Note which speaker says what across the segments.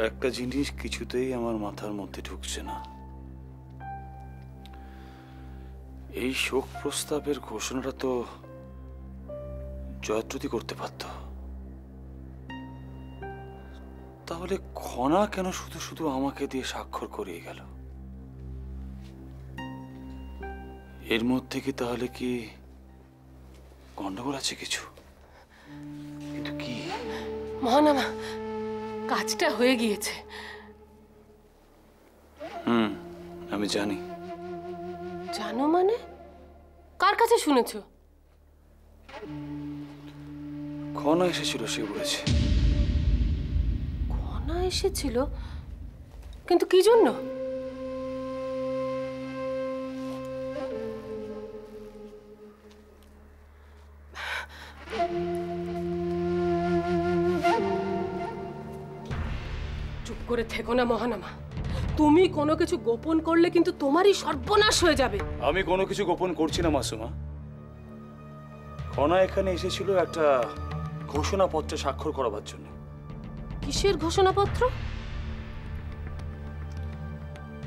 Speaker 1: একটা জিনিস কিছুতেই আমার মাথার মধ্যে ঢুকছে না। এই শোক প্রস্তাবের ঘোষণাটা তো জয়দ্রথী করতে পারত, তাহলে খনা কেন শুধু শুধু আমাকে দিয়ে স্বাক্ষর করিয়ে গেল? এর মধ্যে কি তাহলে কি গন্ডগোল আছে কিছু? কিন্তু কি?
Speaker 2: মহানামা, কাজটা হয়ে গিয়েছে।
Speaker 1: আমি জানি।
Speaker 2: জানো মানে? কার কাছে শুনেছো?
Speaker 1: খনা এসেছিল, সে বলেছে।
Speaker 2: খনা এসেছিল? কিন্তু কি জন্য? চুপ করে থেকো না মহানামা। তুমি কোনো কিছু গোপন করলে কিন্তু তোমারই সর্বনাশ হয়ে যাবে।
Speaker 1: আমি কোনো কিছু গোপন করছি না মাসুমা। খনা এখানে এসেছিল একটা ঘোষণাপত্রে স্বাক্ষর করাবার জন্য।
Speaker 2: কিসের ঘোষণাপত্র?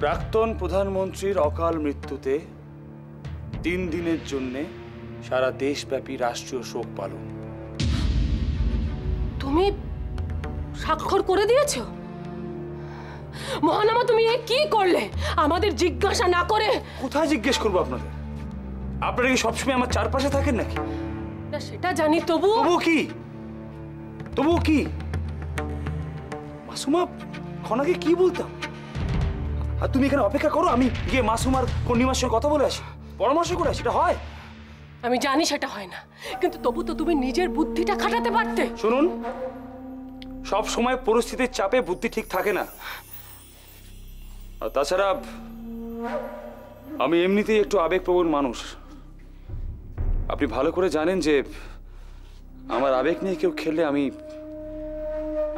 Speaker 1: প্রাক্তন প্রধানমন্ত্রীর অকাল মৃত্যুতে 3 দিনের জন্য সারা দেশব্যাপী রাষ্ট্রীয় শোক পালন।
Speaker 2: তুমি স্বাক্ষর করে দিয়েছো? মহানামা, তুমি এ কি করলে? আমাদের জিজ্ঞাসা না করে।
Speaker 1: কোথায় জিজ্ঞেস করবো আপনাদের? আপনারা কি সবসময় আমার চারপাশে থাকেন নাকি?
Speaker 2: না সেটা জানি, তবুও
Speaker 1: কি মাসুমা, খনাকে কি বলতাম? আর তুমি এখানে অপেক্ষা করো, আমি গিয়ে মাসুমার পূর্ণিমার সঙ্গে কথা বলে আসি, পরামর্শ করে আসি। এটা হয়?
Speaker 2: আমি জানি সেটা হয় না, কিন্তু তবু তো তুমি নিজের বুদ্ধিটা খাটাতে পারতে।
Speaker 1: শুনুন, সব সময় পরিস্থিতির চাপে বুদ্ধি ঠিক থাকে না। আর তাছাড়া আমি এমনিতেই একটু আবেগপ্রবণ মানুষ। আপনি ভালো করে জানেন যে আমার আবেগ নিয়ে কেউ খেললে আমি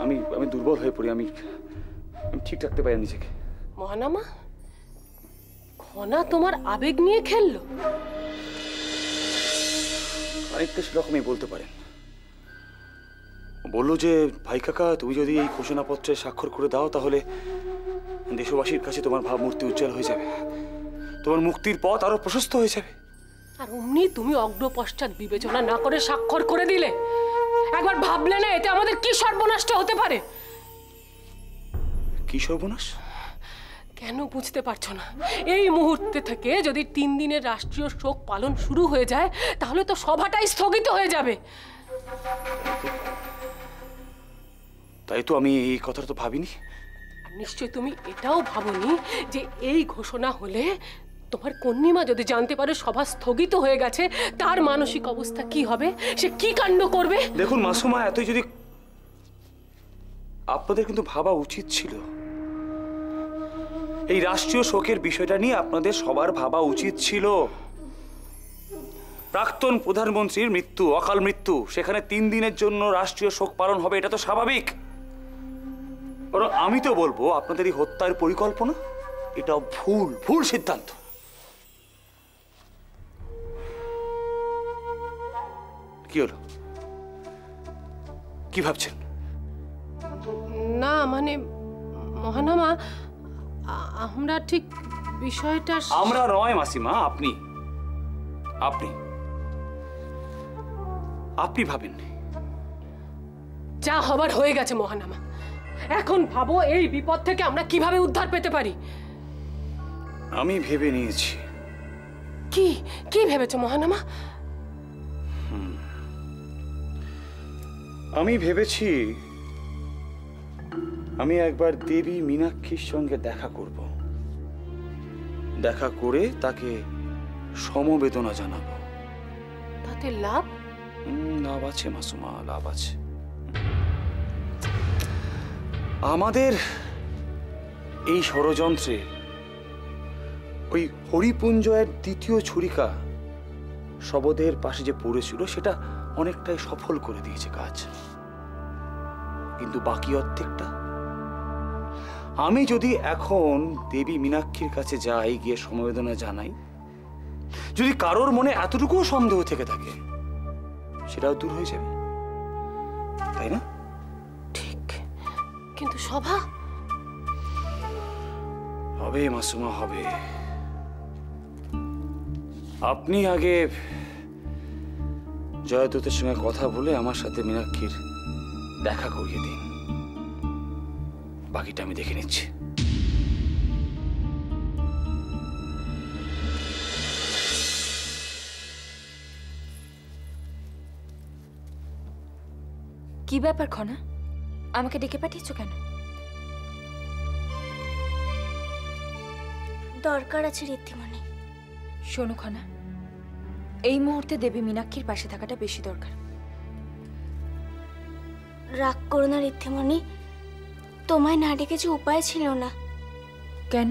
Speaker 1: আমি আমি দুর্বল হয়ে পড়ি। আমি ঠিক রাখতে পারি নিজেকে।
Speaker 2: মহানামা, খনা তোমার আবেগ নিয়ে খেললো?
Speaker 1: অনেকটা সেরকমই বলতে পারেন। বললো যে, ভাই কাকা, তুমি যদি এই ঘোষণাপত্রে স্বাক্ষর করে দাও তাহলে দেশবাসীর কাছে তোমার ভাবমূর্তি উজ্জ্বল হয়ে যাবে, তোমার মুক্তির পথ আরো প্রশস্ত হয়ে যাবে।
Speaker 2: আর অমনি তুমি অগ্রপশ্চাৎ বিবেচনা না করে স্বাক্ষর করে দিলে। একবার ভাবলে না এতে আমাদের কি সর্বনাশটা হতে পারে?
Speaker 1: কি সর্বনাশ?
Speaker 2: কেন বুঝতে পারছো না? এই মুহূর্তে থেকে যদি 3 দিনের রাষ্ট্রীয় শোক পালন শুরু হয়ে যায় তাহলে তো সভাটাই স্থগিত হয়ে যাবে।
Speaker 1: তাই তো আমি এই কথাটা তো ভাবিনি।
Speaker 2: আর নিশ্চয় তুমি এটাও ভাবোনি যে এই ঘোষণা হলে তোমার কন্যা যদি জানতে পারে সভা স্থগিত হয়ে গেছে, তার মানসিক অবস্থা কি হবে, সে কি কাণ্ড করবে।
Speaker 1: দেখুন মাসুমা, এতই যদি আপনাদের কিন্তু ভাবা উচিত ছিল, এই রাষ্ট্রীয় শোকের বিষয়টা নিয়ে আপনাদের সবার ভাবা উচিত ছিল। প্রাক্তন প্রধানমন্ত্রীর মৃত্যু, অকাল মৃত্যু, সেখানে 3 দিনের জন্য রাষ্ট্রীয় শোক পালন হবে, এটা তো স্বাভাবিক। বরং আমি তো বলবো আপনাদের এই হত্যার পরিকল্পনা এটা ভুল সিদ্ধান্ত। কি হলো? কি ভাবছেন?
Speaker 2: না মানে মহানামা, আমরা ঠিক বিষয়টা।
Speaker 1: আমরা নয় মাসিমা, আপনি আপনি আপনি ভাবেন।
Speaker 2: যা হবার হয়ে গেছে মহানামা। এখন ভাবো এই বিপদ থেকে আমরা কিভাবে উদ্ধার পেতে পারি।
Speaker 1: আমি ভেবে নিয়েছি।
Speaker 2: কি কি ভেবেছো মহানামা?
Speaker 1: আমি ভেবেছি আমি একবার দেবী মীনাক্ষীর সঙ্গে দেখা করব, দেখা করে তাকে সমবেদনা জানাবো।
Speaker 2: তাতে লাভ?
Speaker 1: লাভ আছে মাসুমা, লাভ আছে। আমাদের এই ষড়যন্ত্রে ওই হরিপুঞ্জয়ের 2য় ছুরিকা শবদের পাশে যে পড়েছিল সেটা অনেকটাই সফল করে দিয়েছে কাজ। কিন্তু বাকি অর্ধেকটা আমি যদি এখন দেবী মীনাক্ষীর কাছে যাই, গিয়ে সমবেদনা জানাই, যদি কারোর মনে এতটুকুও সন্দেহ থেকে থাকে সেটাও দূর হয়ে যাবে, তাই না?
Speaker 2: ঠিক, কিন্তু সভা
Speaker 1: হবে মাসুমা, হবে। আপনি আগে জয়দ্রথের সঙ্গে কথা বলে আমার সাথে মীনাক্ষীর দেখা করিয়ে দিন, বাকিটা আমি দেখে নিচ্ছি।
Speaker 3: কি ব্যাপার খনা, আমাকে ডেকে পাঠিয়েছো কেন?
Speaker 4: দরকার আছে ঋদ্ধিমণি।
Speaker 3: শোনো খনা, এই মুহূর্তে দেবী মীনাক্ষীর পাশে থাকাটা বেশি দরকার।
Speaker 4: রাগ করো না ঋদ্ধিমণি, তোমায় না ডেকে যে উপায় ছিল না।
Speaker 3: কেন,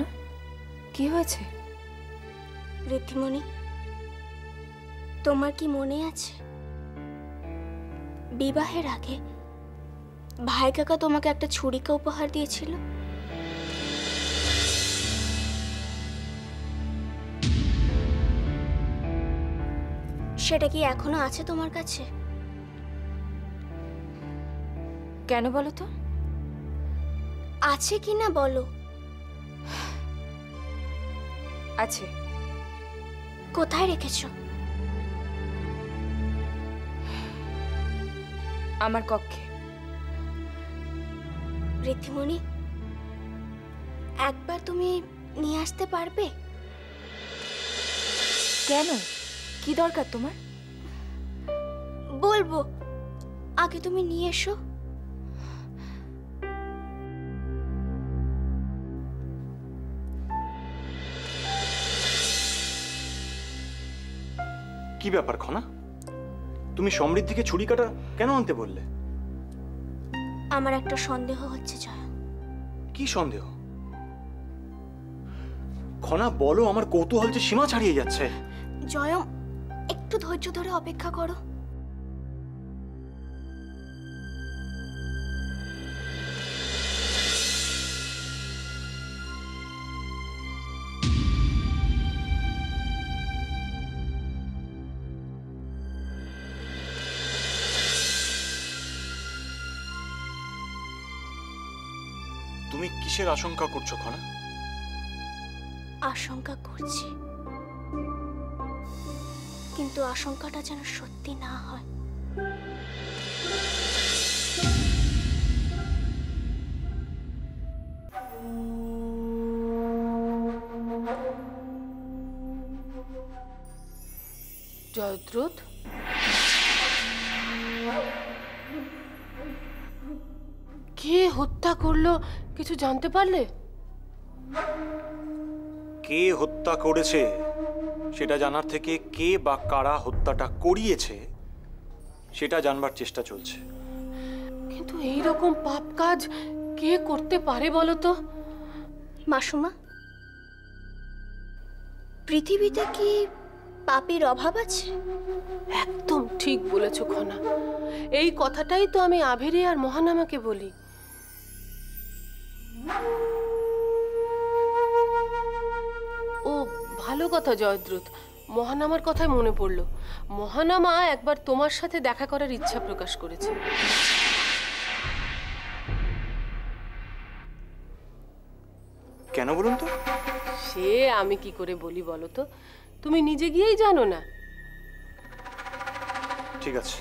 Speaker 3: কি হয়েছে?
Speaker 4: ঋদ্ধিমণি, তোমার কি মনে আছে বিবাহের আগে ভাই কাকা তোমাকে একটা ছুরিকা উপহার দিয়েছিল? সেটা কি এখনো আছে তোমার কাছে?
Speaker 3: কেন বলো তো?
Speaker 4: আছে কি না বলো।
Speaker 3: আছে।
Speaker 4: কোথায় রেখেছো?
Speaker 3: আমার কক্ষে।
Speaker 4: ঋদ্ধিমণি, একবার তুমি নিয়ে আসতে পারবে?
Speaker 3: কেন, কি দরকার তোমার?
Speaker 4: বলবো, আগে তুমি নিয়ে এসো।
Speaker 5: কি ব্যাপার খনা, তুমি সমৃদ্ধিকে ছুরিকাটা কেন আনতে বললে?
Speaker 4: আমার একটা সন্দেহ হচ্ছে জয়।
Speaker 5: কি সন্দেহ? খনা বলো, আমার কৌতূহল যে সীমা ছাড়িয়ে যাচ্ছে।
Speaker 4: জয়ম, একটু ধৈর্য ধরে অপেক্ষা করো।
Speaker 5: তুমি কিসের আশঙ্কা করছো খনা?
Speaker 4: আশঙ্কা করছি, কিন্তু আশঙ্কাটা যেন সত্যি না হয়।
Speaker 2: জয়দ্রথ, কে হত্যা করলো কিছু জানতে পারলে?
Speaker 5: কে হত্যা করেছে সেটা জানার থেকে কে বা কারা হত্যাটা করিয়েছে সেটা জানবার চেষ্টা চলছে।
Speaker 2: কিন্তু এই রকম পাপ কাজ কে করতে পারে বলো তো?
Speaker 4: মাসুমা, পৃথিবীতে কি পাপীর অভাব আছে?
Speaker 2: একদম ঠিক বলেছ খনা, এই কথাটাই তো আমি আভেরি আর মহানামাকে বলি। ও ভালো কথা জয়দ্রথ, মহানামার কথাই মনে পড়লো। মহানামা একবার তোমার সাথে দেখা করার ইচ্ছা প্রকাশ করেছে।
Speaker 5: কেন বলুন তো?
Speaker 2: সে আমি কি করে বলি বলো তো, তুমি নিজে গিয়েই জানো না।
Speaker 5: ঠিক আছে।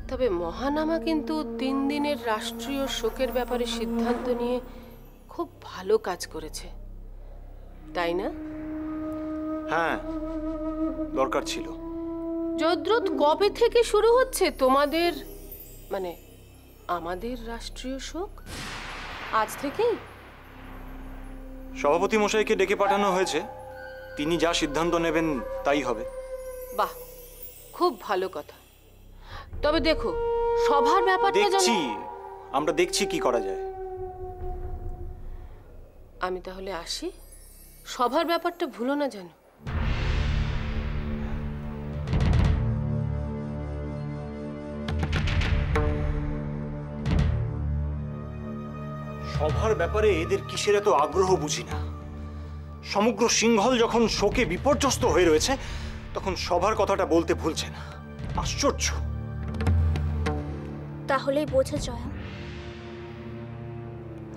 Speaker 2: তবে মহানামা কিন্তু 3 দিনের রাষ্ট্রীয় শোকের ব্যাপারে সিদ্ধান্ত নিয়ে খুব ভালো কাজ করেছে, তাই না?
Speaker 5: হ্যাঁ, দরকার ছিল।
Speaker 2: জয়দ্রথ, কবে থেকে শুরু হচ্ছে তোমাদের, মানে আমাদের রাষ্ট্রীয় শোক? আজ থেকেই?
Speaker 5: সভাপতি মশাইকে ডেকে পাঠানো হয়েছে, তিনি যা সিদ্ধান্ত নেবেন তাই হবে।
Speaker 2: বাহ, খুব ভালো কথা। তবে দেখো, সভার ব্যাপারটা
Speaker 5: দেখছি, আমরা দেখছি কি করা যায়।
Speaker 2: আমি তাহলে আসি, সভার ব্যাপারটা ভুলো না যেন।
Speaker 5: সভার ব্যাপারে এদের কিসের এত আগ্রহ বুঝি না। সমগ্র সিংহল যখন শোকে বিপর্যস্ত হয়ে রয়েছে তখন সভার কথাটা বলতে ভুলছে না। আশ্চর্য।
Speaker 4: তাহলেই বোঝা জয়া,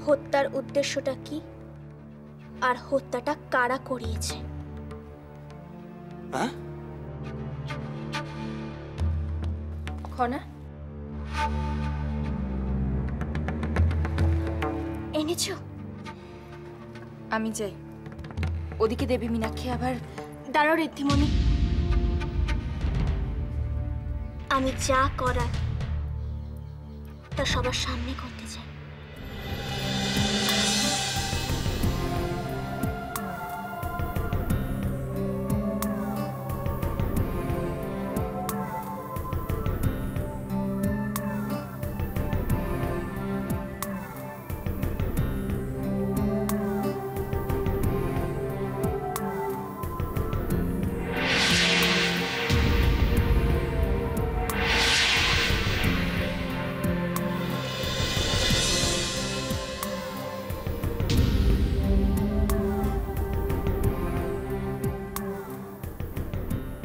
Speaker 4: হত্যার উদ্দেশ্যটা কি আর হত্যাটা কারা করিয়েছে।
Speaker 5: হ্যাঁ,
Speaker 3: খনা,
Speaker 4: এনেছো?
Speaker 3: আমি যাই। ওদিকে দেবী মীনাক্ষী আবার।
Speaker 4: দাঁড়াও ঋদ্ধিমণি, আমি যা করার তা সবার সামনে করতে চাই।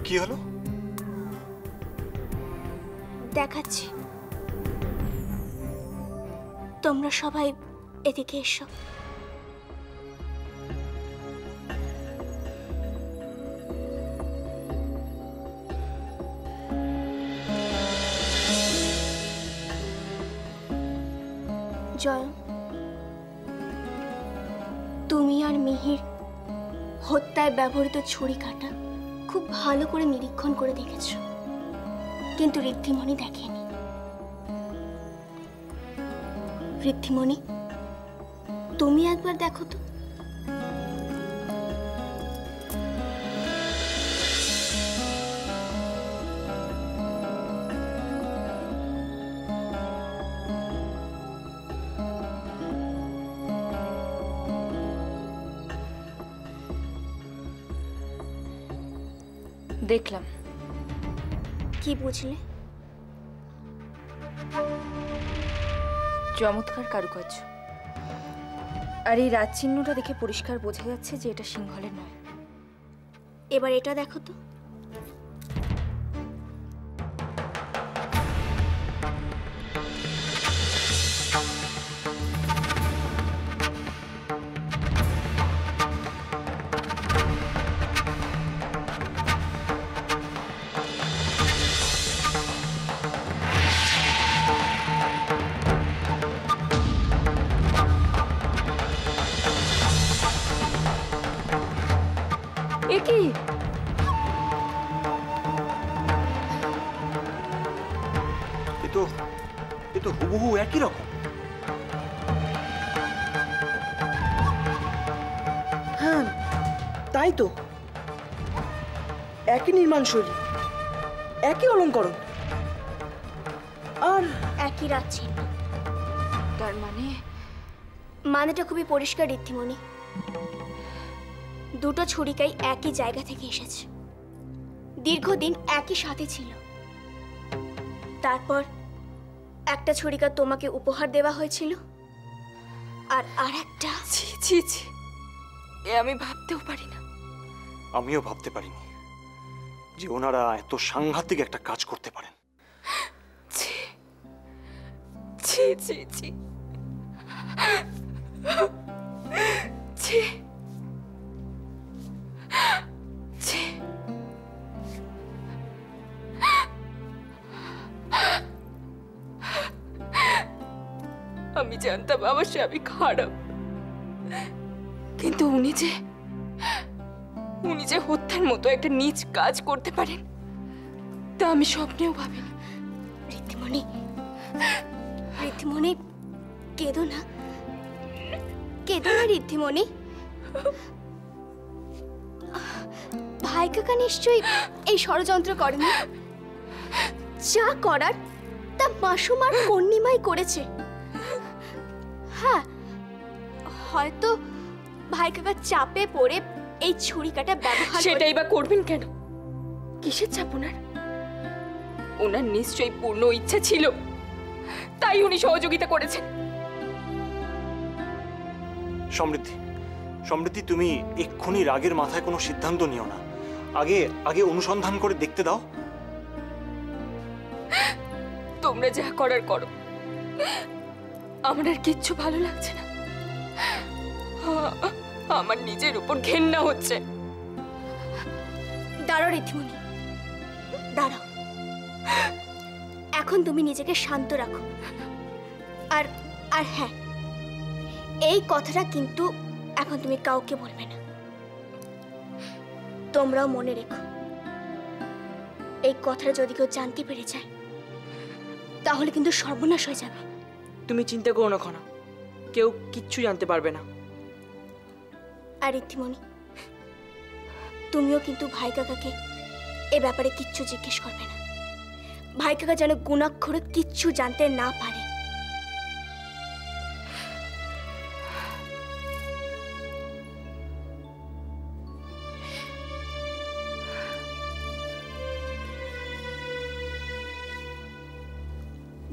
Speaker 5: কি হলো?
Speaker 4: দেখাচ্ছি, তোমরা সবাই এদিকে এসো। জয়, তুমি আর মিহির হত্যায় ব্যবহৃত ছুরি কাটা খুব ভালো করে নিরীক্ষণ করে দেখেছ, কিন্তু ঋদ্ধিমণি দেখেনি। ঋদ্ধিমণি, তুমি একবার দেখো তো।
Speaker 3: দেখলাম।
Speaker 4: কি বুঝলে?
Speaker 3: চমৎকার কারুকার্য। আর এই রাজ চিহ্নটা দেখে পরিষ্কার বোঝা যাচ্ছে যে এটা সিংহলের নয়।
Speaker 4: এবার এটা দেখো তো।
Speaker 3: এ কি?
Speaker 5: এ তো হুবহু একই রকম।
Speaker 6: হ্যাঁ, তাই তো। একই নির্মাণ শৈলী, একই অলঙ্করণ, আর
Speaker 4: একই রাজ চিহ্ন।
Speaker 3: তার
Speaker 4: মানেটা খুবই পরিষ্কার ঋদ্ধিমণি। দুটো ছুরিকাই একই জায়গা থেকে এসেছে, দীর্ঘদিন একই সাথে ছিল। তারপর একটা ছুরিকা তোমাকে উপহার দেওয়া হয়েছিল, আর আরেকটা।
Speaker 3: ছি ছি ছি, এ আমি ভাবতেও পারি না।
Speaker 5: আমিও ভাবতে পারিনি যে ওনারা এত সাংঘাতিক একটা কাজ করতে পারেন।
Speaker 3: ছি ছি ছি ছি ছি ছি। আমি জানতাম আমার স্বামী খারাপ, কিন্তু উনি যে হত্যার মতো একটা নীচ কাজ করতে পারেন তা আমি স্বপ্নেও ভাবিনি।
Speaker 4: ঋদ্ধিমণি, ঋদ্ধিমণি, কেঁদো না, কেঁদো না ঋদ্ধিমণি। ভাই কাকা নিশ্চয়ই এই ষড়যন্ত্র করেনি। যা করার তা মাসুম আর পূর্ণিমাই করেছে। হ্যাঁ, হয়তো ভাই কাকা চাপে পড়ে এই ছুরিকাটা ব্যবহার।
Speaker 3: সেটাই বা করবেন কেন? কিসের চাপ ওনার? ওনার নিশ্চয়ই পূর্ণ ইচ্ছা ছিল, তাই উনি সহযোগিতা করেছেন।
Speaker 5: সমৃদ্ধি, সমৃদ্ধি, তুমি এক্ষুনি রাগের মাথায় কোনো সিদ্ধান্ত নিও না। আগে অনুসন্ধান করে দেখতে দাও।
Speaker 3: তোমরা যা করার করো, আমার আর কিচ্ছু ভালো লাগছে না। আমার নিজের উপর ঘেন্না হচ্ছে।
Speaker 4: দাঁড়াও ঋদ্ধিমণি, দাঁড়াও। এখন তুমি নিজেকে শান্ত রাখো। আর আর হ্যাঁ, এই কথাটা কিন্তু এখন তুমি কাউকে বলবে না। তোমরাও মনে রেখো, এই কথাটা যদি কেউ জানতে পেরে যায় তাহলে কিন্তু সর্বনাশ হয়ে যাবে।
Speaker 6: তুমি চিন্তা করো না খনা, কেউ কিচ্ছু জানতে পারবে না।
Speaker 4: আর ঋদ্ধিমণি, তুমিও কিন্তু ভাই কাকাকে এ ব্যাপারে কিচ্ছু জিজ্ঞেস করবে না। ভাই কাকা যেন গুণাক্ষরে কিচ্ছু জানতে না পারে।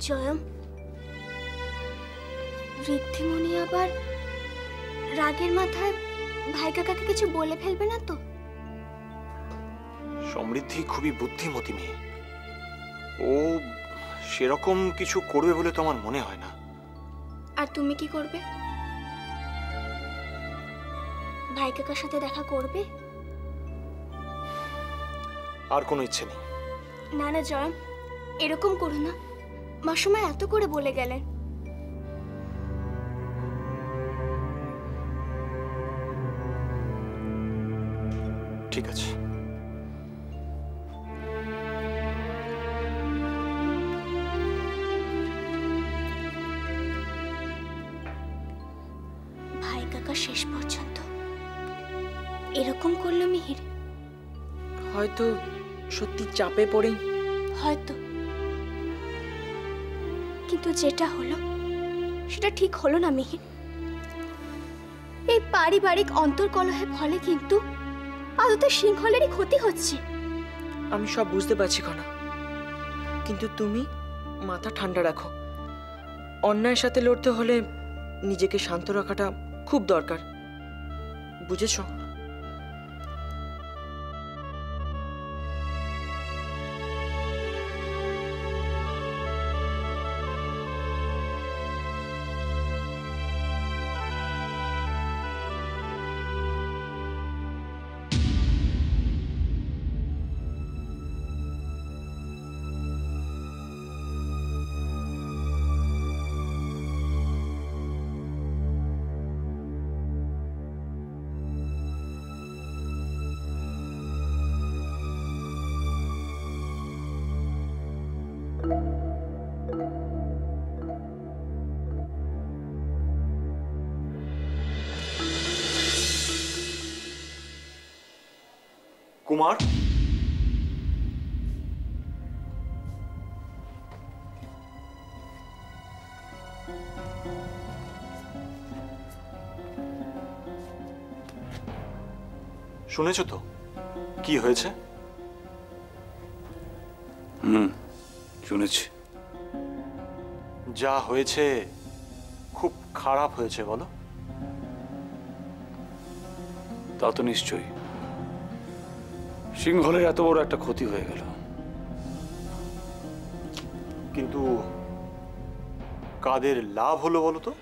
Speaker 4: জয়ম, ঋদ্ধিমণি আবার রাগের মাথায় ভাই কাকাকে কিছু বলে ফেলবে না তো?
Speaker 5: সমৃদ্ধি খুবই বুদ্ধিমতী মেয়ে, ও সেরকম কিছু করবে বলে তো আমার মনে হয় না।
Speaker 4: আর তুমি কি করবে? ভাই কাকার সাথে দেখা করবে?
Speaker 5: আর কোনো ইচ্ছে নেই।
Speaker 4: না না জয়ম, এরকম করো না। মাসুমা এত করে বলে গেলেন।
Speaker 5: ঠিক আছে,
Speaker 4: ভাই কাকা শেষ পর্যন্ত এরকম করলো মিহির?
Speaker 6: হয়তো সত্যি চাপে পড়েই।
Speaker 4: হয়তো, কিন্তু যেটা হলো সেটা ঠিক হলো না মিহির। এই পারিবারিক অন্তর্কলহের ফলে কিন্তু আদতে সিংহলেরই ক্ষতি হচ্ছে।
Speaker 6: আমি সব বুঝতে পারছি খনা, কিন্তু তুমি মাথা ঠান্ডা রাখো। অন্যায়ের সাথে লড়তে হলে নিজেকে শান্ত রাখাটা খুব দরকার, বুঝেছো?
Speaker 5: কুমার, শুনেছ তো কি হয়েছে?
Speaker 1: শুনেছি।
Speaker 5: যা হয়েছে খুব খারাপ হয়েছে বলো?
Speaker 1: তা তো নিশ্চয়ই, সিংহলের এত বড় একটা ক্ষতি হয়ে গেল।
Speaker 5: কিন্তু কাদের লাভ হলো বলো তো?